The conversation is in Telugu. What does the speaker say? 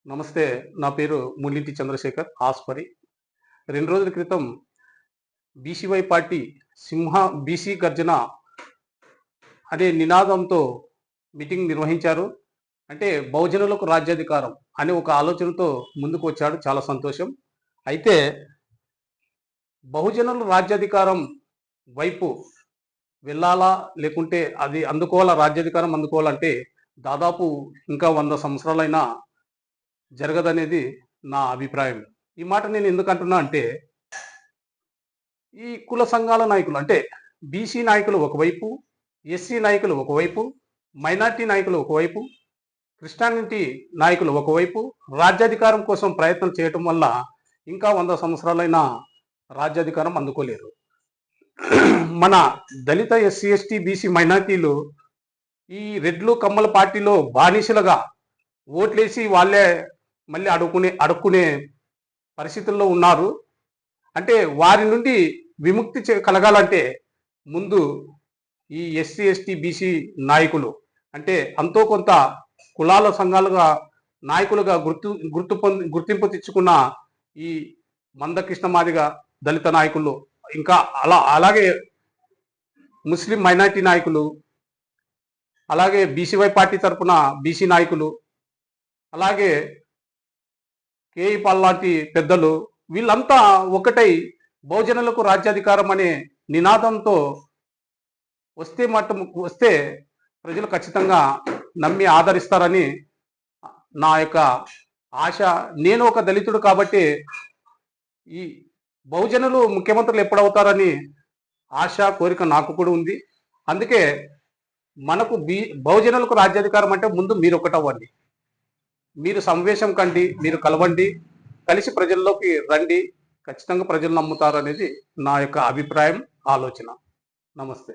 నమస్తే. నా పేరు ముల్లింటి చంద్రశేఖర్ ఆస్పరి. 2 రోజుల క్రితం బీసీవై పార్టీ సింహ బీసీ గర్జన అనే నినాదంతో మీటింగ్ నిర్వహించారు. అంటే బహుజనులకు రాజ్యాధికారం అనే ఒక ఆలోచనతో ముందుకు వచ్చాడు. చాలా సంతోషం. అయితే బహుజనులు రాజ్యాధికారం వైపు వెళ్ళాలా? లేకుంటే అది అందుకోవాలా, రాజ్యాధికారం అందుకోవాలంటే దాదాపు ఇంకా 100 సంవత్సరాలైనా జరగదనేది నా అభిప్రాయం. ఈ మాట నేను ఎందుకంటున్నా అంటే, ఈ కుల సంఘాల నాయకులు అంటే బీసీ నాయకులు ఒకవైపు, ఎస్సీ నాయకులు ఒకవైపు, మైనార్టీ నాయకులు ఒకవైపు, క్రిస్టియానిటీ నాయకులు ఒకవైపు రాజ్యాధికారం కోసం ప్రయత్నం చేయటం వల్ల ఇంకా 100 సంవత్సరాలైనా రాజ్యాధికారం అందుకోలేరు. మన దళిత ఎస్సీ, ఎస్టీ, బీసీ మైనార్టీలు ఈ రెడ్లు కమ్మల పార్టీలో బానిసలుగా ఓట్లేసి వాళ్ళే మళ్ళీ అడుక్కునే పరిస్థితుల్లో ఉన్నారు. అంటే వారి నుండి విముక్తి కలగాలంటే ముందు ఈ ఎస్సీ, ఎస్టీ, బీసీ నాయకులు అంటే అంతో కొంత కులాల సంఘాలుగా నాయకులుగా గుర్తింపు తెచ్చుకున్న ఈ మందకృష్ణ మాదిగ దళిత నాయకులు, ఇంకా అలాగే ముస్లిం మైనార్టీ నాయకులు, అలాగే బీసీవై పార్టీ తరఫున బీసీ నాయకులు, అలాగే కేఈ పాల్ లాంటి పెద్దలు, వీళ్ళంతా ఒకటై బహుజనులకు రాజ్యాధికారం అనే నినాదంతో వస్తే ప్రజలు ఖచ్చితంగా నమ్మి ఆదరిస్తారని నా యొక్క ఆశ. నేను ఒక దళితుడు కాబట్టి ఈ బహుజనులు ముఖ్యమంత్రులు ఎప్పుడవుతారని ఆశ, కోరిక నాకు కూడా ఉంది. అందుకే మనకు బహుజనులకు రాజ్యాధికారం అంటే ముందు మీరు ఒకటవ్వండి, మీరు సమావేశం కండి, మీరు కలవండి, కలిసి ప్రజల్లోకి రండి. ఖచ్చితంగా ప్రజలు నమ్ముతారు అనేది నా యొక్క అభిప్రాయం, ఆలోచన. నమస్తే.